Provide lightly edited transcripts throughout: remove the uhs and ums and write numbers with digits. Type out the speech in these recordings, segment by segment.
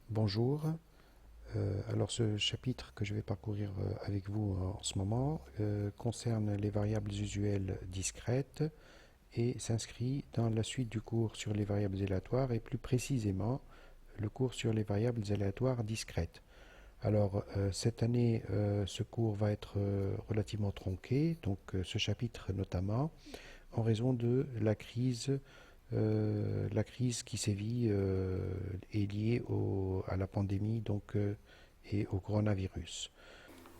Bonjour. Alors ce chapitre que je vais parcourir avec vous en ce moment concerne les variables usuelles discrètes et s'inscrit dans la suite du cours sur les variables aléatoires et plus précisément le cours sur les variables aléatoires discrètes. Alors cette année ce cours va être relativement tronqué, donc ce chapitre notamment en raison de la crise qui sévit est liée à la pandémie et au coronavirus.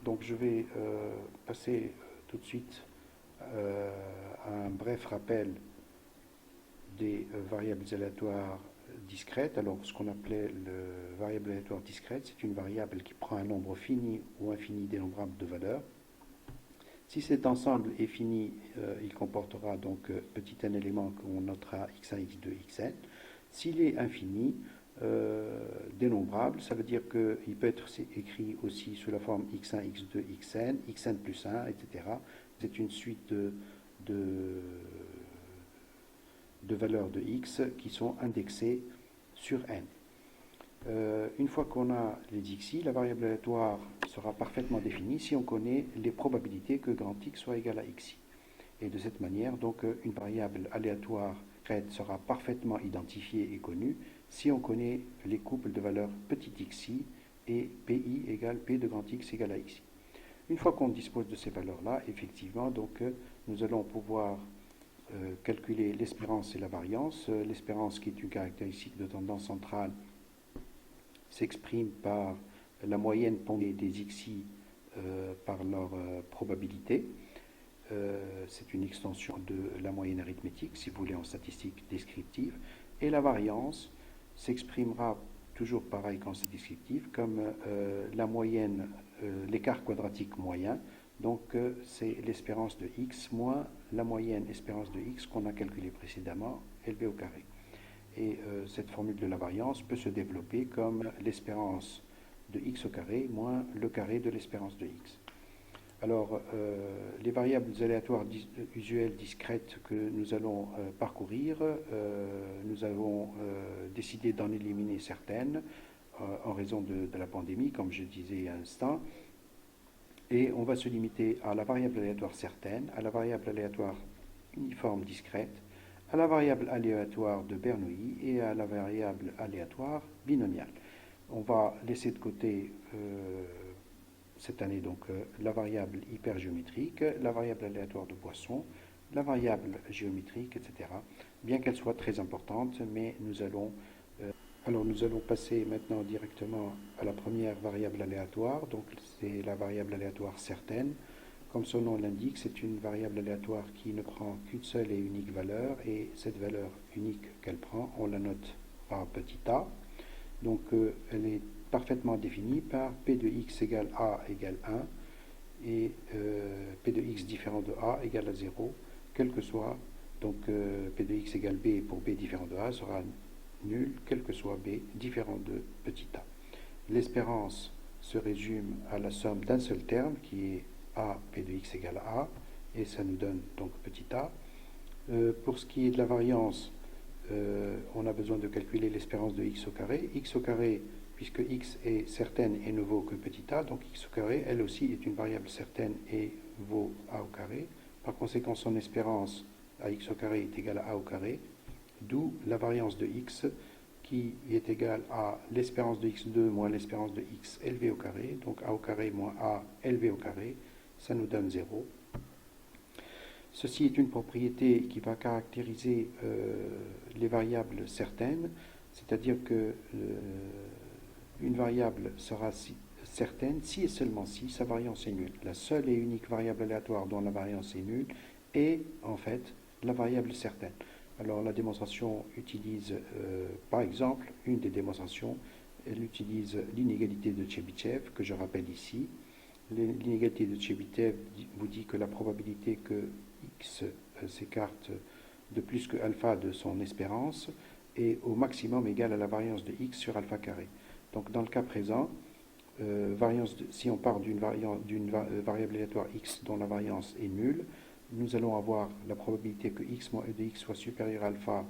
Donc je vais passer tout de suite à un bref rappel des variables aléatoires discrètes. Alors ce qu'on appelait le variable aléatoire discrète, c'est une variable qui prend un nombre fini ou infini dénombrable de valeurs. Si cet ensemble est fini, il comportera donc petit n élément qu'on notera x1, x2, xn. S'il est infini, dénombrable, ça veut dire qu'il peut être écrit aussi sous la forme x1, x2, xn, xn plus 1, etc. C'est une suite de, de valeurs de x qui sont indexées sur n. Une fois qu'on a les xi, la variable aléatoire sera parfaitement définie si on connaît les probabilités que grand X soit égal à xi. Et de cette manière, donc, une variable aléatoire sera parfaitement identifiée et connue si on connaît les couples de valeurs petit xi et pi égale p de grand X égale à xi. Une fois qu'on dispose de ces valeurs-là, effectivement, donc, nous allons pouvoir calculer l'espérance et la variance. L'espérance, qui est une caractéristique de tendance centrale, s'exprime par la moyenne pondérée des xi par leur probabilité. C'est une extension de la moyenne arithmétique, si vous voulez, en statistique descriptive. Et la variance s'exprimera toujours pareil qu'en statistique descriptive, comme la moyenne, l'écart quadratique moyen. Donc c'est l'espérance de x moins la moyenne espérance de x qu'on a calculée précédemment, élevé au carré. Et cette formule de la variance peut se développer comme l'espérance de x au carré moins le carré de l'espérance de x. Alors, les variables aléatoires usuelles discrètes que nous allons parcourir, nous avons décidé d'en éliminer certaines en raison de la pandémie, comme je disais à l'instant, et on va se limiter à la variable aléatoire certaine, à la variable aléatoire uniforme discrète, à la variable aléatoire de Bernoulli et à la variable aléatoire binomiale. On va laisser de côté cette année donc la variable hypergéométrique, la variable aléatoire de Poisson, la variable géométrique, etc. Bien qu'elle soit très importante, mais nous allons passer maintenant directement à la première variable aléatoire. Donc c'est la variable aléatoire certaine. Comme son nom l'indique, c'est une variable aléatoire qui ne prend qu'une seule et unique valeur, et cette valeur unique qu'elle prend, on la note par petit a. Donc elle est parfaitement définie par p de x égale a égale 1 et p de x différent de a égale à 0, quel que soit, donc p de x égale b pour b différent de a sera nul, quel que soit b différent de petit a. L'espérance se résume à la somme d'un seul terme qui est a p de x égale a, et ça nous donne donc petit a. Pour ce qui est de la variance, on a besoin de calculer l'espérance de x au carré. X au carré, puisque x est certaine et ne vaut que petit a, donc x au carré, elle aussi, est une variable certaine et vaut a au carré. Par conséquent, son espérance à x au carré est égale à a au carré, d'où la variance de x qui est égale à l'espérance de x2 moins l'espérance de x élevé au carré, donc a au carré moins a élevé au carré, ça nous donne 0. Ceci est une propriété qui va caractériser les variables certaines, c'est-à-dire que une variable sera certaine si et seulement si sa variance est nulle. La seule et unique variable aléatoire dont la variance est nulle est en fait la variable certaine. Alors la démonstration utilise, par exemple, une des démonstrations, elle utilise l'inégalité de Chebyshev, que je rappelle ici. L'inégalité de Chebyshev vous dit que la probabilité que x s'écarte de plus que alpha de son espérance est au maximum égale à la variance de x sur alpha carré. Donc dans le cas présent, si on part d'une variable aléatoire x dont la variance est nulle, nous allons avoir la probabilité que x moins e de x soit supérieur à alpha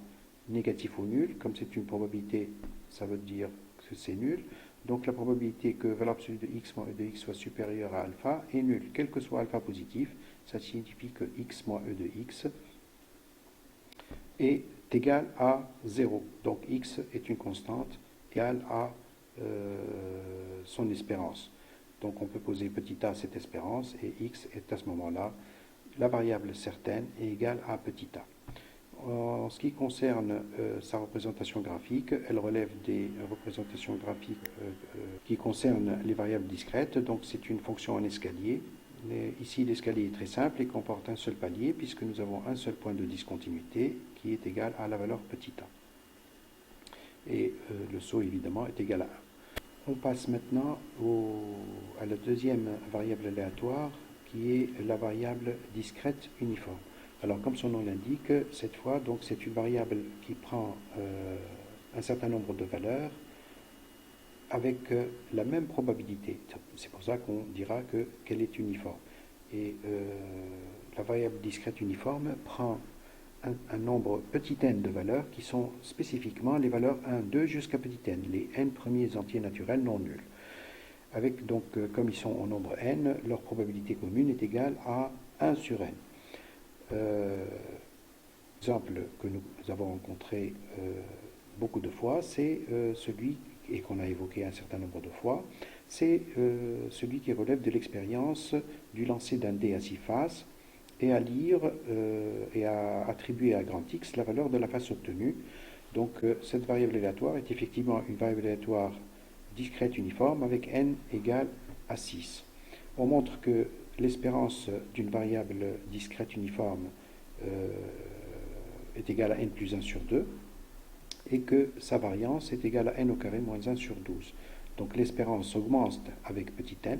négatif ou nul. Comme c'est une probabilité, ça veut dire que c'est nul. Donc la probabilité que valeur absolue de x moins e de x soit supérieure à alpha est nulle. Quel que soit alpha positif, ça signifie que x moins e de x est égal à 0. Donc x est une constante égale à son espérance. Donc on peut poser petit a cette espérance et x est à ce moment-là la variable certaine est égale à petit a. En ce qui concerne sa représentation graphique, elle relève des représentations graphiques qui concernent les variables discrètes. Donc c'est une fonction en escalier. Ici l'escalier est très simple et comporte un seul palier puisque nous avons un seul point de discontinuité qui est égal à la valeur petit a. Et le saut évidemment est égal à 1. On passe maintenant à la deuxième variable aléatoire qui est la variable discrète uniforme. Alors comme son nom l'indique, cette fois donc c'est une variable qui prend un certain nombre de valeurs avec la même probabilité. C'est pour ça qu'on dira qu'elle est uniforme. Et la variable discrète uniforme prend un nombre petit n de valeurs qui sont spécifiquement les valeurs 1, 2 jusqu'à petit n, les n premiers entiers naturels non nuls. Avec donc, comme ils sont en nombre n, leur probabilité commune est égale à 1 sur n. L'exemple que nous avons rencontré beaucoup de fois, c'est celui, et qu'on a évoqué un certain nombre de fois, c'est celui qui relève de l'expérience du lancer d'un dé à 6 faces et à lire et à attribuer à grand X la valeur de la face obtenue. Donc cette variable aléatoire est effectivement une variable aléatoire discrète uniforme avec n égale à 6. On montre que l'espérance d'une variable discrète uniforme est égale à n plus 1 sur 2 et que sa variance est égale à n au carré moins 1 sur 12. Donc l'espérance augmente avec petit n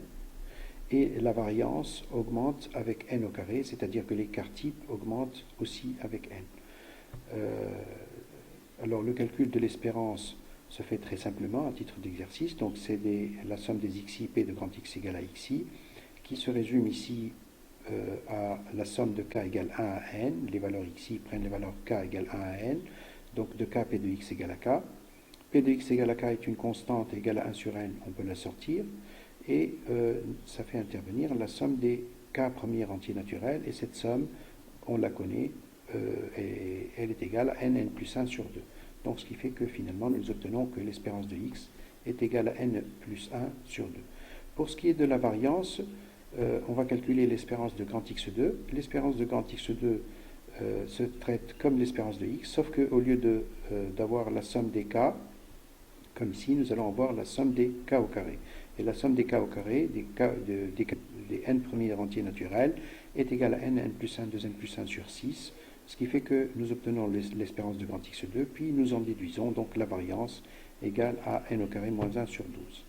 et la variance augmente avec n au carré, c'est-à-dire que l'écart type augmente aussi avec n. Alors le calcul de l'espérance se fait très simplement à titre d'exercice, donc c'est la somme des xi p de grand X égale à xi, qui se résume ici à la somme de k égale 1 à n, les valeurs xi prennent les valeurs k égale 1 à n, donc de k p de x égale à k. P de x égale à k est une constante égale à 1 sur n, on peut la sortir, et ça fait intervenir la somme des k premiers entiers naturels, et cette somme, on la connaît, et elle est égale à n plus 1 sur 2. Donc ce qui fait que finalement nous obtenons que l'espérance de x est égale à n plus 1 sur 2. Pour ce qui est de la variance, on va calculer l'espérance de grand X2. L'espérance de grand X2 se traite comme l'espérance de x, sauf qu'au lieu d'avoir la somme des k, comme ici, nous allons avoir la somme des k au carré. Et la somme des k au carré, des n premiers entiers naturels, est égale à n plus 1, 2n plus 1 sur 6, ce qui fait que nous obtenons l'espérance de grand X2, puis nous en déduisons donc la variance égale à n au carré moins 1 sur 12.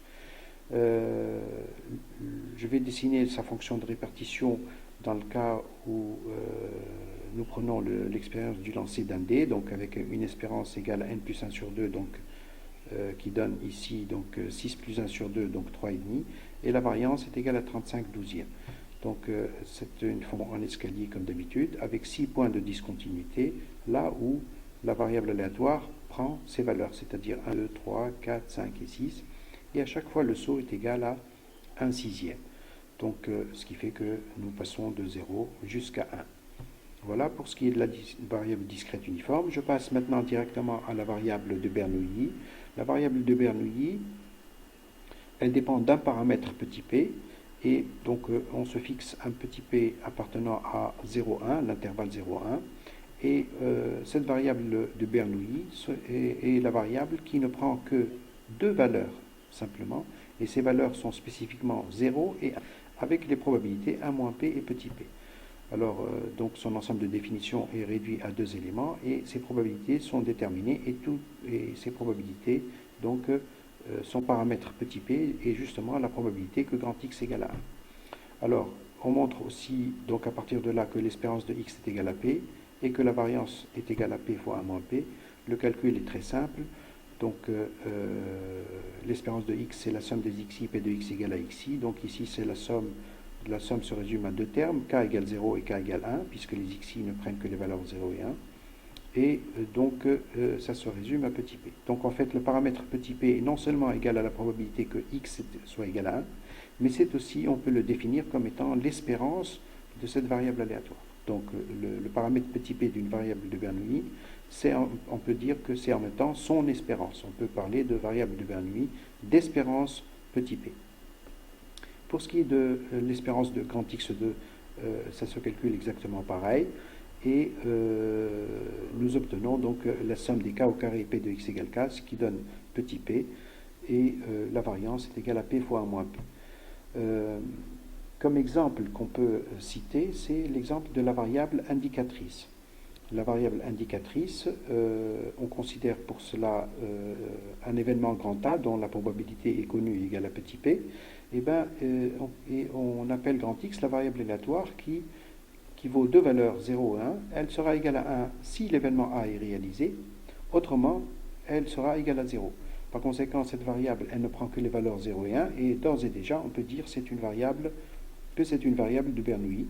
Je vais dessiner sa fonction de répartition dans le cas où nous prenons l'expérience du lancer d'un dé, donc avec une espérance égale à n plus 1 sur 2, donc, qui donne ici donc 6 plus 1 sur 2, donc 3,5, et la variance est égale à 35 douzièmes. Donc c'est une fonction en escalier comme d'habitude, avec 6 points de discontinuité, là où la variable aléatoire prend ses valeurs, c'est-à-dire 1, 2, 3, 4, 5 et 6, et à chaque fois le saut est égal à 1 sixième. Donc ce qui fait que nous passons de 0 jusqu'à 1. Voilà pour ce qui est de la variable discrète uniforme. Je passe maintenant directement à la variable de Bernoulli. La variable de Bernoulli, elle dépend d'un paramètre petit p, et donc on se fixe un petit p appartenant à 0,1, l'intervalle 0,1, et cette variable de Bernoulli est la variable qui ne prend que deux valeurs simplement, et ces valeurs sont spécifiquement 0 et 1, avec les probabilités 1 moins p et petit p. Alors, donc son ensemble de définitions est réduit à deux éléments, et ces probabilités sont déterminées, et ces probabilités, donc, son paramètre petit p est justement la probabilité que grand X égale à 1. Alors, on montre aussi, donc à partir de là, que l'espérance de X est égale à P, et que la variance est égale à P fois 1 moins P. Le calcul est très simple. Donc, l'espérance de X, c'est la somme des xi, P de X égale à xi. Donc ici, c'est la somme se résume à deux termes, k égale 0 et k égale 1, puisque les xi ne prennent que les valeurs 0 et 1. et donc ça se résume à petit p. Donc en fait le paramètre petit p est non seulement égal à la probabilité que x soit égal à 1, mais c'est aussi, on peut le définir comme étant l'espérance de cette variable aléatoire. Donc le paramètre petit p d'une variable de Bernoulli, on peut dire que c'est en même temps son espérance. On peut parler de variable de Bernoulli d'espérance petit p. Pour ce qui est de l'espérance de grand x2, ça se calcule exactement pareil. Et nous obtenons donc la somme des k au carré p de x égale k, ce qui donne petit p, et la variance est égale à p fois 1 moins p. Comme exemple qu'on peut citer, c'est l'exemple de la variable indicatrice. La variable indicatrice, on considère pour cela un événement grand A dont la probabilité est connue égale à petit p, et on appelle grand X la variable aléatoire qui vaut deux valeurs 0 et 1. Elle sera égale à 1 si l'événement A est réalisé, autrement elle sera égale à 0. Par conséquent, cette variable, elle ne prend que les valeurs 0 et 1, et d'ores et déjà, on peut dire que c'est une variable de Bernoulli.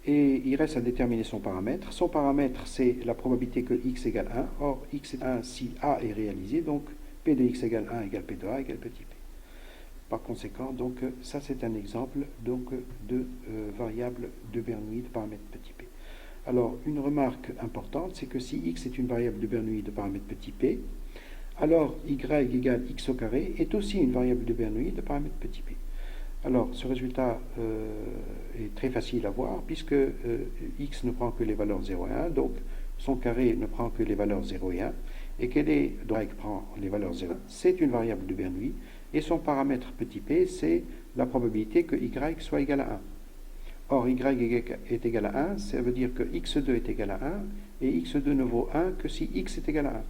Et il reste à déterminer son paramètre. Son paramètre, c'est la probabilité que x égale 1. Or, x est 1 si A est réalisé, donc p de x égale 1 égale p de A égale petit p. Par conséquent, donc, ça c'est un exemple donc, de variable de Bernoulli de paramètre petit p. Alors, une remarque importante, c'est que si x est une variable de Bernoulli de paramètre petit p, alors y égale x au carré est aussi une variable de Bernoulli de paramètre petit p. Alors, ce résultat est très facile à voir, puisque x ne prend que les valeurs 0 et 1, donc son carré ne prend que les valeurs 0 et 1, et quel est, donc y prend les valeurs 0 et 1, c'est une variable de Bernoulli, et son paramètre petit p, c'est la probabilité que y soit égal à 1. Or, y est égal à 1, ça veut dire que x2 est égal à 1, et x2 ne vaut 1 que si x est égal à 1.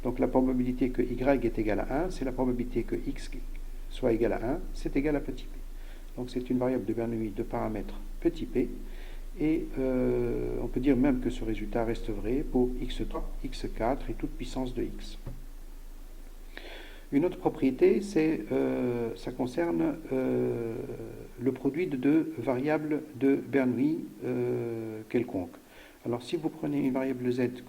Donc la probabilité que y est égal à 1, c'est la probabilité que x soit égal à 1, c'est égal à petit p. Donc c'est une variable de Bernoulli de paramètre petit p, et on peut dire même que ce résultat reste vrai pour x3, x4 et toute puissance de x. Une autre propriété, ça concerne le produit de deux variables de Bernoulli quelconques. Alors si vous prenez une variable z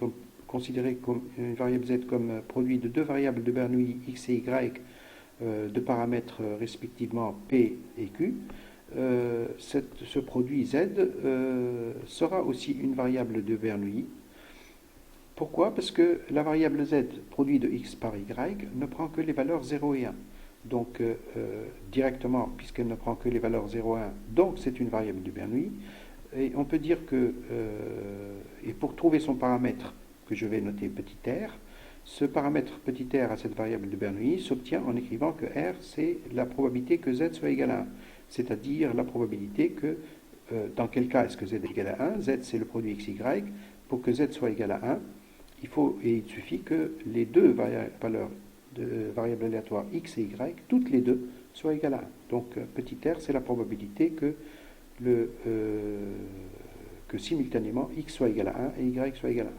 considérée comme une variable z comme produit de deux variables de Bernoulli x et y de paramètres respectivement p et q, ce produit z sera aussi une variable de Bernoulli. Pourquoi? Parce que la variable z, produit de x par y, ne prend que les valeurs 0 et 1. Donc, directement, puisqu'elle ne prend que les valeurs 0 et 1, donc c'est une variable de Bernoulli. Et on peut dire que, et pour trouver son paramètre, que je vais noter petit r, ce paramètre petit r à cette variable de Bernoulli s'obtient en écrivant que r, c'est la probabilité que z soit égal à 1. C'est-à-dire la probabilité que, dans quel cas est-ce que z est égal à 1? Z, c'est le produit x, y. Pour que z soit égal à 1, il suffit que les deux valeurs de variables aléatoires x et y, toutes les deux, soient égales à 1. Donc, petit r, c'est la probabilité que simultanément x soit égal à 1 et y soit égal à 1.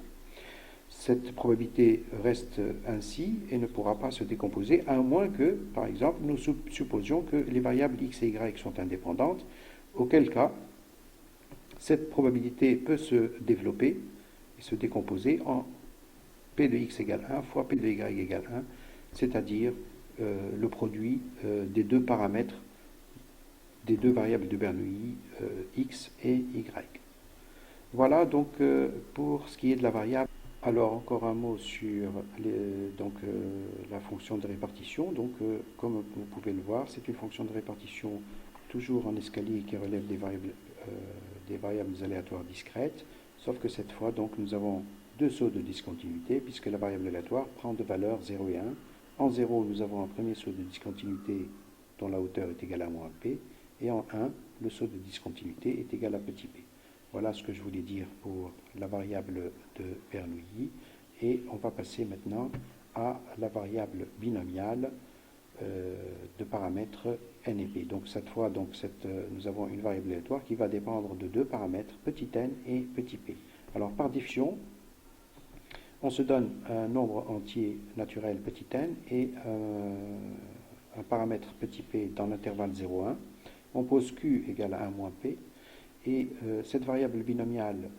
Cette probabilité reste ainsi et ne pourra pas se décomposer, à moins que, par exemple, nous supposions que les variables x et y sont indépendantes, auquel cas, cette probabilité peut se développer et se décomposer en p de x égale 1 fois p de y égale 1, c'est-à-dire le produit des deux paramètres des deux variables de Bernoulli, x et y. Voilà donc pour ce qui est de la variable. Alors encore un mot sur la fonction de répartition. Donc comme vous pouvez le voir, c'est une fonction de répartition toujours en escalier qui relève des variables aléatoires discrètes, sauf que cette fois donc nous avons deux sauts de discontinuité puisque la variable aléatoire prend deux valeurs 0 et 1. En 0, nous avons un premier saut de discontinuité dont la hauteur est égale à moins p, et en 1, le saut de discontinuité est égal à petit p. Voilà ce que je voulais dire pour la variable de Bernoulli, et on va passer maintenant à la variable binomiale de paramètres n et p. Donc cette fois, nous avons une variable aléatoire qui va dépendre de deux paramètres, petit n et petit p. Alors par définition, on se donne un nombre entier naturel petit n et un paramètre petit p dans l'intervalle 0,1. On pose q égale à 1 moins p, et cette variable binomiale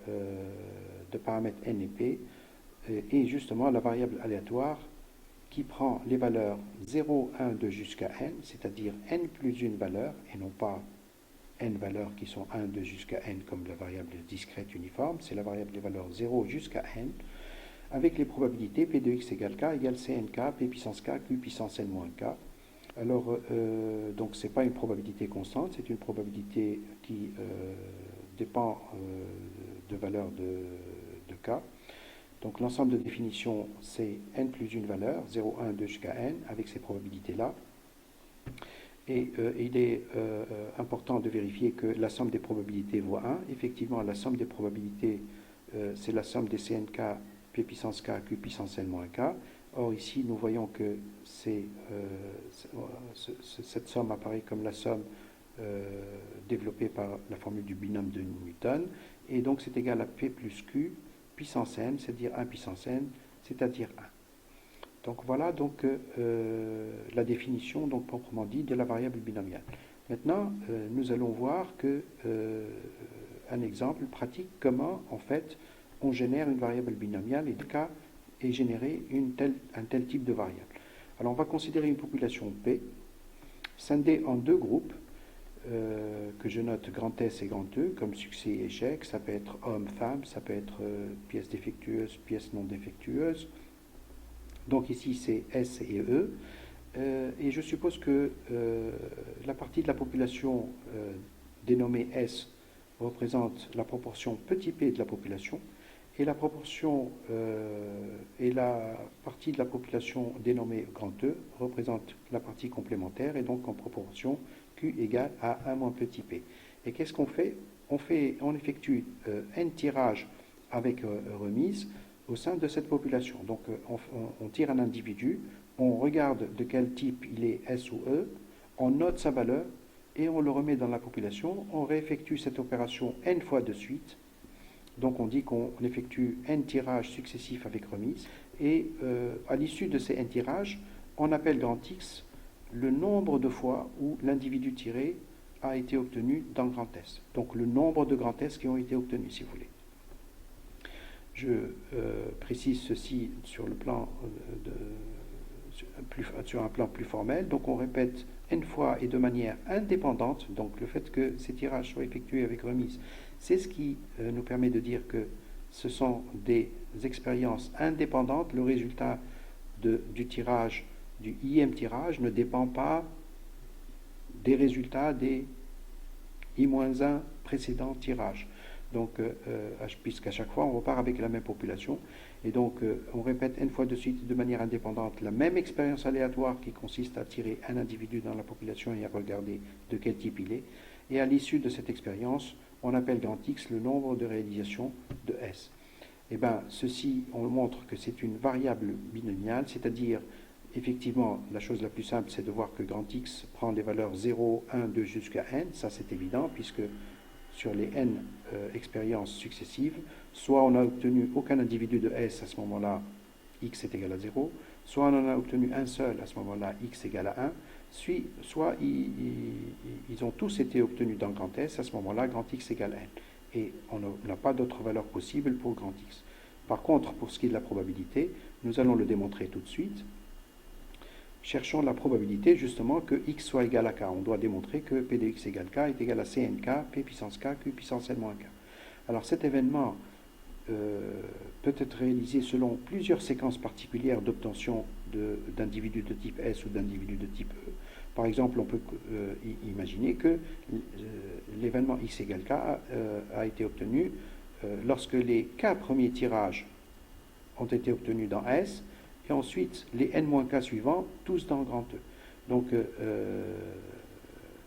de paramètres n et p est justement la variable aléatoire qui prend les valeurs 0, 1, 2 jusqu'à n, c'est-à-dire n plus une valeur, et non pas n valeurs qui sont 1, 2 jusqu'à n comme la variable discrète uniforme, c'est la variable des valeurs 0 jusqu'à n, avec les probabilités p de x égale k égale cnk, p puissance k, q puissance n moins k. Alors, donc ce n'est pas une probabilité constante, c'est une probabilité qui dépend de valeurs de k. Donc l'ensemble de définitions, c'est n plus une valeur, 0, 1, 2 jusqu'à n, avec ces probabilités-là. Et il est important de vérifier que la somme des probabilités vaut 1. Effectivement, la somme des probabilités, c'est la somme des cnk, p puissance k, q puissance n moins k. Or ici, nous voyons que cette somme apparaît comme la somme développée par la formule du binôme de Newton. Et donc c'est égal à p plus q puissance n, c'est-à-dire 1 puissance n, c'est-à-dire 1. Donc voilà donc la définition donc proprement dit de la variable binomiale. Maintenant, nous allons voir un exemple pratique comment en fait on génère une variable binomiale et de cas est généré un tel type de variable. Alors on va considérer une population P scindée en deux groupes que je note grand S et grand E comme succès et échec. Ça peut être homme, femme, ça peut être pièce défectueuse, pièce non défectueuse. Donc ici c'est S et E. Et je suppose que la partie de la population dénommée S représente la proportion petit p de la population et la proportion et la partie de la population dénommée grand E représente la partie complémentaire et donc en proportion Q égale à 1 moins petit p. Et qu'est-ce qu'on fait? On effectue n tirages avec remise au sein de cette population. Donc on tire un individu, on regarde de quel type il est S ou E, on note sa valeur et on le remet dans la population, on réeffectue cette opération n fois de suite. Donc on dit qu'on effectue n tirages successifs avec remise et à l'issue de ces n tirages, on appelle grand X le nombre de fois où l'individu tiré a été obtenu dans grand S. Donc le nombre de grand S qui ont été obtenus, si vous voulez. Je précise ceci sur le plan sur un plan plus formel. Donc on répète n fois et de manière indépendante. Donc le fait que ces tirages soient effectués avec remise, c'est ce qui nous permet de dire que ce sont des expériences indépendantes. Le résultat du tirage, du ième tirage, ne dépend pas des résultats des i-1 précédents tirages. Donc, puisqu'à chaque fois, on repart avec la même population. Et donc, on répète n fois de suite de manière indépendante la même expérience aléatoire qui consiste à tirer un individu dans la population et à regarder de quel type il est. Et à l'issue de cette expérience, on appelle grand X le nombre de réalisations de S. Et bien, ceci, on montre que c'est une variable binomiale, c'est-à-dire, effectivement, la chose la plus simple, c'est de voir que grand X prend les valeurs 0, 1, 2 jusqu'à n. Ça, c'est évident, puisque sur les n expériences successives, soit on n'a obtenu aucun individu de S, à ce moment-là, x est égal à 0, soit on en a obtenu un seul, à ce moment-là, x égale à 1, soit ils ont tous été obtenus dans grand S, à ce moment-là, grand X égale n. Et on n'a pas d'autre valeur possible pour grand X. Par contre, pour ce qui est de la probabilité, nous allons le démontrer tout de suite. Cherchons la probabilité justement que x soit égal à k. On doit démontrer que p de x égale k est égal à cnk, p puissance k, q puissance n moins k. Alors cet événement peut être réalisé selon plusieurs séquences particulières d'obtention d'individus de type S ou d'individus de type E. Par exemple, on peut imaginer que l'événement x égale k a été obtenu lorsque les k premiers tirages ont été obtenus dans S, et ensuite les n-k suivants, tous dans grand E. Donc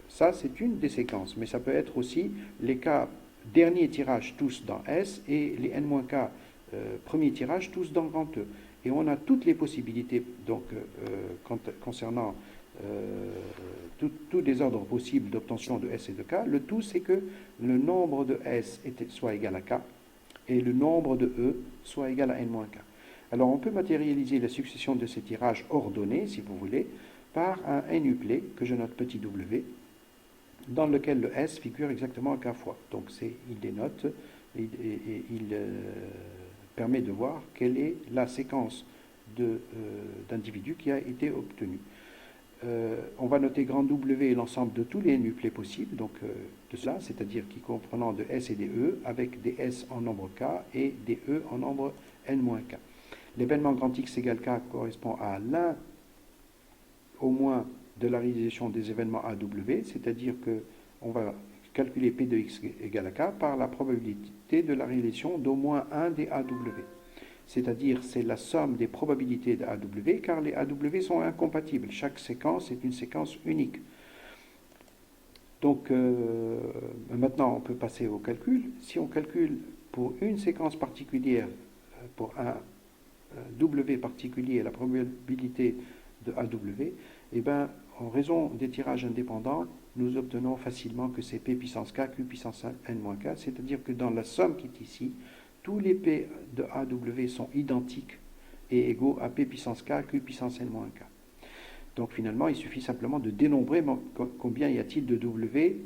ça, c'est une des séquences, mais ça peut être aussi les k derniers tirages tous dans S et les n-k premiers tirages tous dans grand E. Et on a toutes les possibilités donc, concernant tous les ordres possibles d'obtention de S et de K. Le tout, c'est que le nombre de S soit égal à K et le nombre de E soit égal à n-k. Alors on peut matérialiser la succession de ces tirages ordonnés, si vous voulez, par un n-uplet, que je note petit w, dans lequel le S figure exactement k fois. Donc il dénote il permet de voir quelle est la séquence d'individus qui a été obtenue. On va noter grand W l'ensemble de tous les nuclés possibles, donc de cela, c'est-à-dire qui comprenant de S et des E, avec des S en nombre K et des E en nombre N-K. L'événement grand X égale K correspond à l'un au moins de la réalisation des événements AW, c'est-à-dire qu'on va calculer P de X égale à K par la probabilité de la réalisation d'au moins un des AW. C'est-à-dire c'est la somme des probabilités de AW, car les AW sont incompatibles. Chaque séquence est une séquence unique. Donc maintenant on peut passer au calcul. Si on calcule pour une séquence particulière, pour un W particulier, la probabilité de AW, eh bien, en raison des tirages indépendants, nous obtenons facilement que c'est P puissance K, Q puissance N-K, c'est-à-dire que dans la somme qui est ici, tous les P de AW sont identiques et égaux à P puissance K, Q puissance N-K. Donc finalement, il suffit simplement de dénombrer combien y a-t-il de W,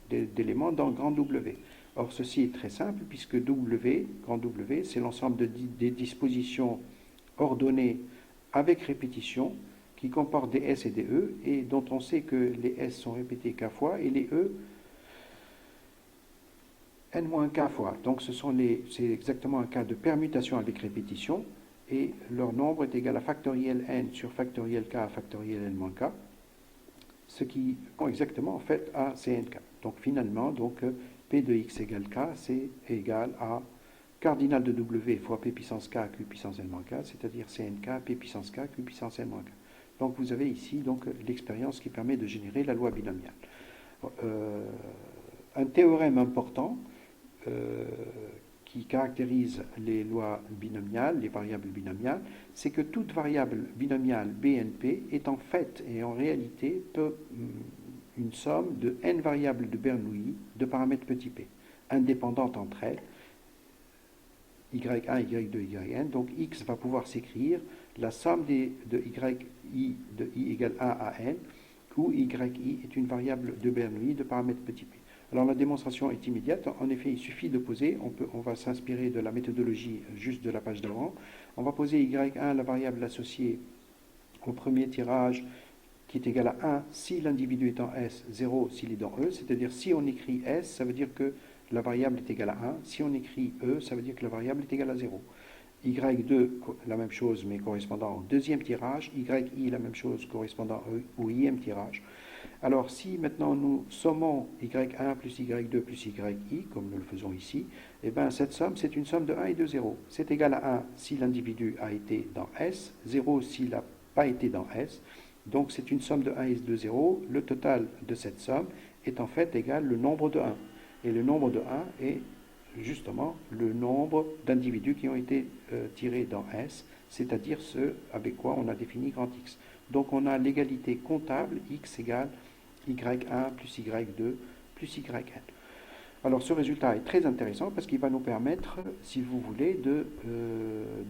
d'éléments dans grand W. Or, ceci est très simple puisque W, grand W, c'est l'ensemble des dispositions ordonnées avec répétition qui comportent des S et des E et dont on sait que les S sont répétés K fois et les E N-K fois. Donc c'est exactement un cas de permutation avec répétition et leur nombre est égal à factoriel N sur factoriel K factoriel N-K, ce qui correspond exactement en fait à CNK. Donc finalement, P de X égale K, c'est égal à cardinal de W fois P puissance K, Q puissance N-K, c'est-à-dire CNK, P puissance K, Q puissance N-K. Donc vous avez ici l'expérience qui permet de générer la loi binomiale. Un théorème important qui caractérise les lois binomiales, les variables binomiales, c'est que toute variable binomiale BNP est en fait et en réalité une somme de n variables de Bernoulli de paramètres petit p, indépendantes entre elles, y1, y2, yn. Donc x va pouvoir s'écrire la somme de yi de i égale 1 à n, où yi est une variable de Bernoulli de paramètres petit p. Alors la démonstration est immédiate. En effet, il suffit de poser, on va s'inspirer de la méthodologie juste de la page d'avant. On va poser y1, la variable associée au premier tirage, qui est égal à 1 si l'individu est en S, 0 s'il est dans E, c'est-à-dire si on écrit S, ça veut dire que la variable est égale à 1, si on écrit E, ça veut dire que la variable est égale à 0. Y2, la même chose, mais correspondant au deuxième tirage, yi, la même chose, correspondant au ième tirage. Alors, si maintenant nous sommons y1 plus y2 plus yi, comme nous le faisons ici, eh bien, cette somme, c'est une somme de 1 et de 0. C'est égal à 1 si l'individu a été dans S, 0 s'il n'a pas été dans S. Donc, c'est une somme de 1 et de 0. Le total de cette somme est en fait égal au nombre de 1. Et le nombre de 1 est justement le nombre d'individus qui ont été tirés dans S, c'est-à-dire ceux avec quoi on a défini grand X. Donc, on a l'égalité comptable X égale y1 plus y2 plus yn. Alors ce résultat est très intéressant parce qu'il va nous permettre, si vous voulez,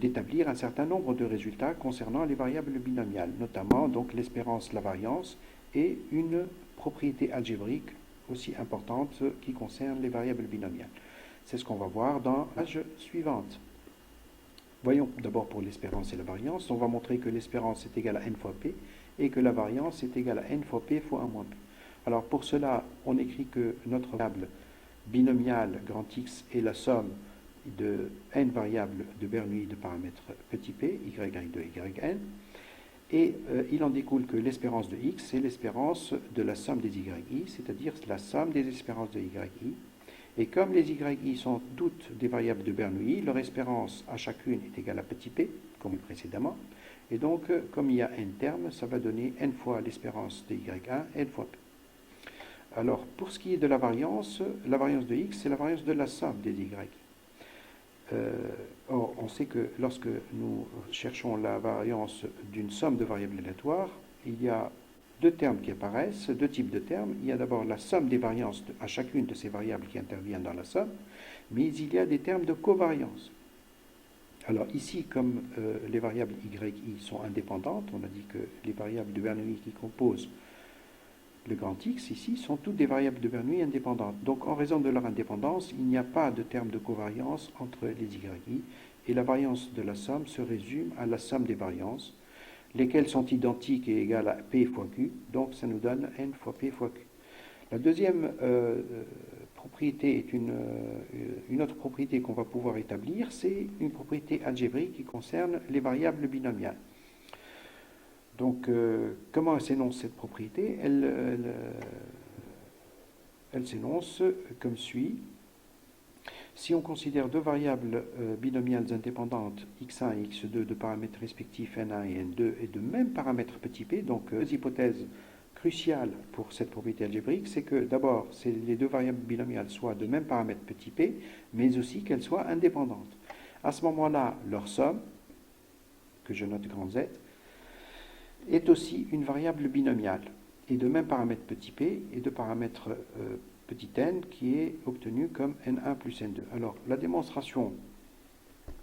d'établir un certain nombre de résultats concernant les variables binomiales, notamment donc l'espérance, la variance et une propriété algébrique aussi importante qui concerne les variables binomiales. C'est ce qu'on va voir dans la page suivante. Voyons d'abord pour l'espérance et la variance. On va montrer que l'espérance est égale à n fois p et que la variance est égale à n fois p fois 1 moins p. Alors pour cela, on écrit que notre variable binomiale grand X est la somme de n variables de Bernoulli de paramètres petit p, y2, yn, et il en découle que l'espérance de X est l'espérance de la somme des yi, c'est-à-dire la somme des espérances de yi. Et comme les yi sont toutes des variables de Bernoulli, leur espérance à chacune est égale à petit p, comme précédemment. Et donc, comme il y a n termes, ça va donner n fois l'espérance de y1, n fois p. Alors, pour ce qui est de la variance de x, c'est la variance de la somme des y. Or, on sait que lorsque nous cherchons la variance d'une somme de variables aléatoires, il y a deux termes qui apparaissent, deux types de termes. Il y a d'abord la somme des variances à chacune de ces variables qui interviennent dans la somme, mais il y a des termes de covariance. Alors ici, comme les variables y sont indépendantes, on a dit que les variables de Bernoulli qui composent le grand X ici, sont toutes des variables de Bernoulli indépendantes. Donc en raison de leur indépendance, il n'y a pas de terme de covariance entre les YI, et la variance de la somme se résume à la somme des variances, lesquelles sont identiques et égales à P fois Q, donc ça nous donne N fois P fois Q. La deuxième propriété est une autre propriété qu'on va pouvoir établir, c'est une propriété algébrique qui concerne les variables binomiales. Donc, comment s'énonce cette propriété? Elle s'énonce comme suit. Si on considère deux variables binomiales indépendantes, x1 et x2, de paramètres respectifs n1 et n2, et de même paramètre petit p, donc deux hypothèses cruciales pour cette propriété algébrique, c'est que d'abord, les deux variables binomiales soient de même paramètre petit p, mais aussi qu'elles soient indépendantes. À ce moment-là, leur somme, que je note grand Z, est aussi une variable binomiale, et de même paramètre petit p et de paramètre petit n qui est obtenu comme n1 plus n2. Alors, la démonstration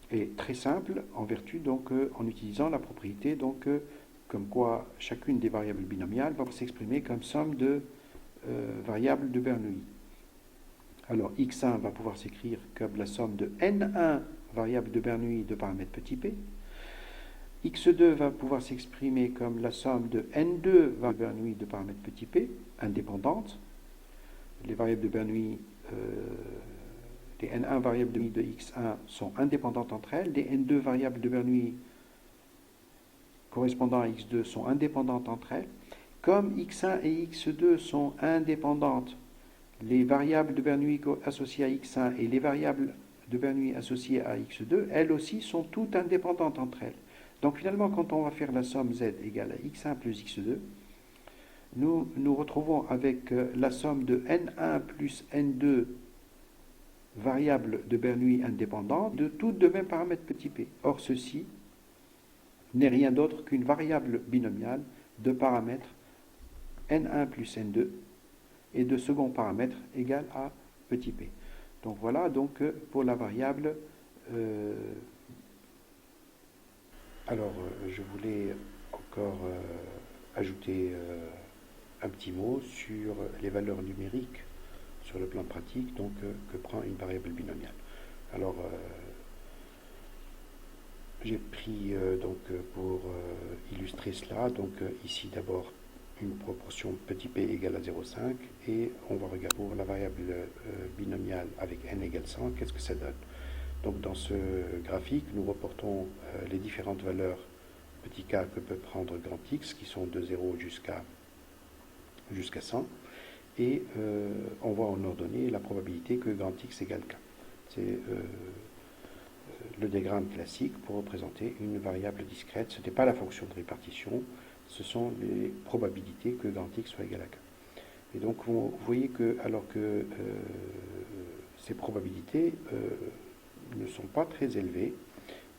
est très simple en vertu, donc, en utilisant la propriété, donc, comme quoi chacune des variables binomiales va s'exprimer comme somme de variables de Bernoulli. Alors, x1 va pouvoir s'écrire comme la somme de n1 variables de Bernoulli de paramètre petit p. x2 va pouvoir s'exprimer comme la somme de n2 variables de Bernoulli de paramètre petit p, indépendantes. Les variables de Bernoulli, les n1 variables de x1 sont indépendantes entre elles, les n2 variables de Bernoulli correspondant à x2 sont indépendantes entre elles. Comme x1 et x2 sont indépendantes, les variables de Bernoulli associées à x1 et les variables de Bernoulli associées à x2, elles aussi sont toutes indépendantes entre elles. Donc finalement, quand on va faire la somme z égale à x1 plus x2, nous nous retrouvons avec la somme de n1 plus n2 variables de Bernoulli indépendantes, de toutes de même paramètre petit p. Or, ceci n'est rien d'autre qu'une variable binomiale de paramètre n1 plus n2 et de second paramètre égal à petit p. Donc voilà donc pour la variable. Alors je voulais encore ajouter un petit mot sur les valeurs numériques sur le plan pratique donc, que prend une variable binomiale. Alors j'ai pris donc pour illustrer cela, donc ici d'abord une proportion petit p égale à 0,5 et on va regarder pour la variable binomiale avec n égale 100, qu'est-ce que ça donne. Donc dans ce graphique, nous reportons les différentes valeurs petit k que peut prendre grand X, qui sont de 0 jusqu'à 100, et on voit en ordonnée la probabilité que grand X égale k. C'est le diagramme classique pour représenter une variable discrète. Ce n'est pas la fonction de répartition, ce sont les probabilités que grand X soit égal à k. Et donc vous voyez que alors que ces probabilités ne sont pas très élevées,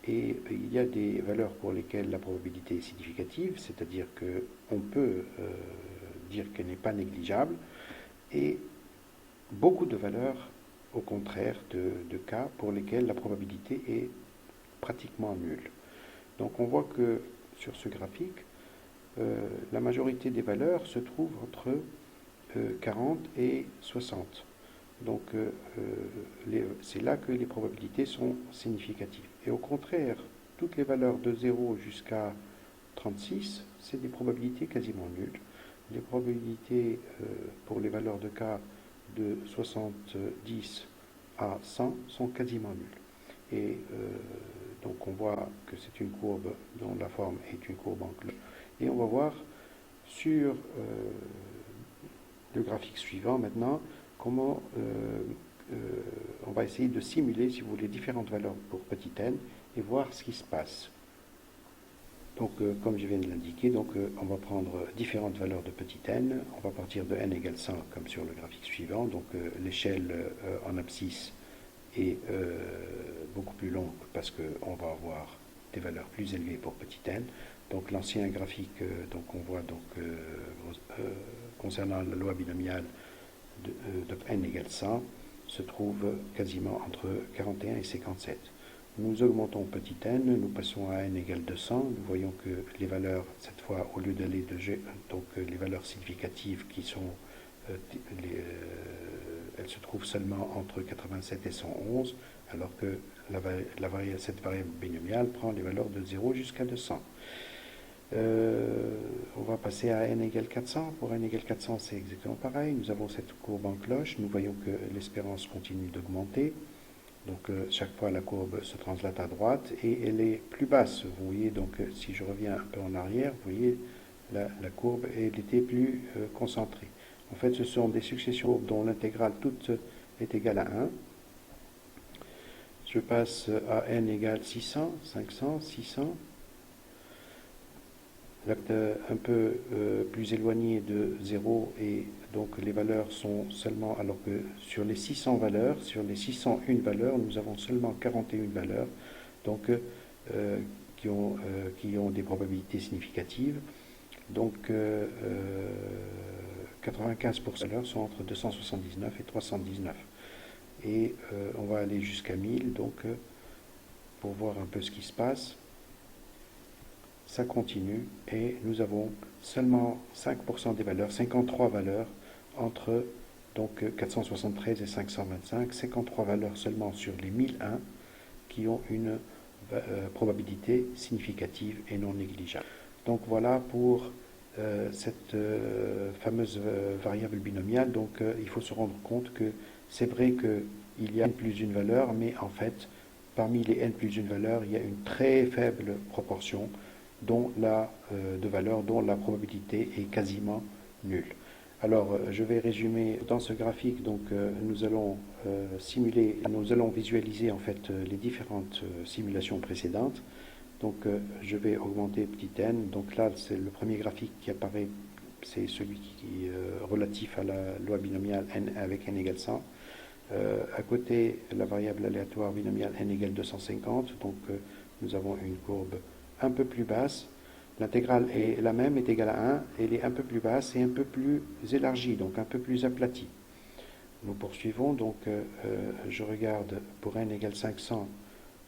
et il y a des valeurs pour lesquelles la probabilité est significative, c'est-à-dire qu'on peut dire qu'elle n'est pas négligeable, et beaucoup de valeurs au contraire de cas pour lesquels la probabilité est pratiquement nulle. Donc on voit que sur ce graphique, la majorité des valeurs se trouve entre 40 et 60. Donc c'est là que les probabilités sont significatives. Et au contraire, toutes les valeurs de 0 jusqu'à 36, c'est des probabilités quasiment nulles. Les probabilités pour les valeurs de cas de 70 à 100 sont quasiment nulles. Et donc on voit que c'est une courbe dont la forme est une courbe en cloche. Et on va voir sur le graphique suivant maintenant comment on va essayer de simuler, si vous voulez, différentes valeurs pour petit n et voir ce qui se passe. Donc, comme je viens de l'indiquer, on va prendre différentes valeurs de petit n. On va partir de n égale 100, comme sur le graphique suivant. Donc, l'échelle en abscisse est beaucoup plus longue parce qu'on va avoir des valeurs plus élevées pour petit n. Donc, l'ancien graphique, on voit concernant la loi binomiale de n égale 100, se trouve quasiment entre 41 et 57. Nous augmentons petit n, nous passons à n égale 200. Nous voyons que les valeurs, cette fois, au lieu d'aller de G, donc les valeurs significatives qui sont, elles se trouvent seulement entre 87 et 111, alors que cette variable binomiale prend les valeurs de 0 jusqu'à 200. On va passer à n égale 400. Pour n égale 400, c'est exactement pareil. Nous avons cette courbe en cloche. Nous voyons que l'espérance continue d'augmenter. Donc chaque fois la courbe se translate à droite et elle est plus basse. Vous voyez, donc si je reviens un peu en arrière, vous voyez la courbe elle était plus concentrée. En fait, ce sont des successions dont l'intégrale toute est égale à 1. Je passe à n égale 600, 500, 600. Un peu plus éloigné de 0 et donc les valeurs sont seulement, alors que sur les 600 valeurs, sur les 601 valeurs, nous avons seulement 41 valeurs donc, qui ont des probabilités significatives. Donc 95% des valeurs sont entre 279 et 319. Et on va aller jusqu'à 1000 donc, pour voir un peu ce qui se passe. Ça continue et nous avons seulement 5% des valeurs, 53 valeurs entre donc 473 et 525, 53 valeurs seulement sur les 1001 qui ont une probabilité significative et non négligeable. Donc voilà pour cette fameuse variable binomiale. Donc il faut se rendre compte que c'est vrai qu'il y a n plus une valeur, mais en fait parmi les n plus une valeur, il y a une très faible proportion de valeurs dont la probabilité est quasiment nulle. Alors, je vais résumer dans ce graphique. Donc, nous allons visualiser en fait les différentes simulations précédentes. Donc, je vais augmenter petit n. Donc là, c'est le premier graphique qui apparaît, c'est celui qui est relatif à la loi binomiale n avec n égale 100. À côté, la variable aléatoire binomiale n égale 250. Donc, nous avons une courbe un peu plus basse. L'intégrale est la même, est égale à 1. Elle est un peu plus basse et un peu plus élargie, donc un peu plus aplatie. Nous poursuivons. Donc, je regarde pour n égale 500.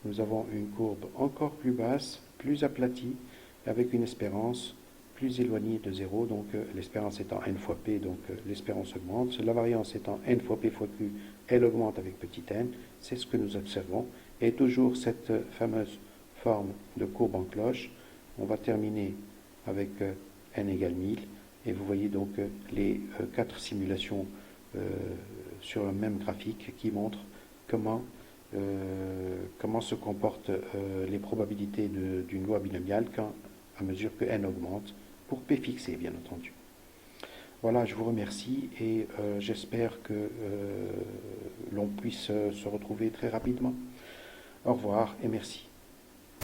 Nous avons une courbe encore plus basse, plus aplatie, avec une espérance plus éloignée de 0. Donc, l'espérance étant n fois p, donc l'espérance augmente. La variance étant n fois p fois q, elle augmente avec petit n. C'est ce que nous observons. Et toujours cette fameuse forme de courbe en cloche. On va terminer avec n égale 1000 et vous voyez donc les 4 simulations sur le même graphique qui montrent comment se comportent les probabilités d'une loi binomiale à mesure que n augmente, pour p fixé bien entendu. Voilà, je vous remercie et j'espère que l'on puisse se retrouver très rapidement. Au revoir et merci.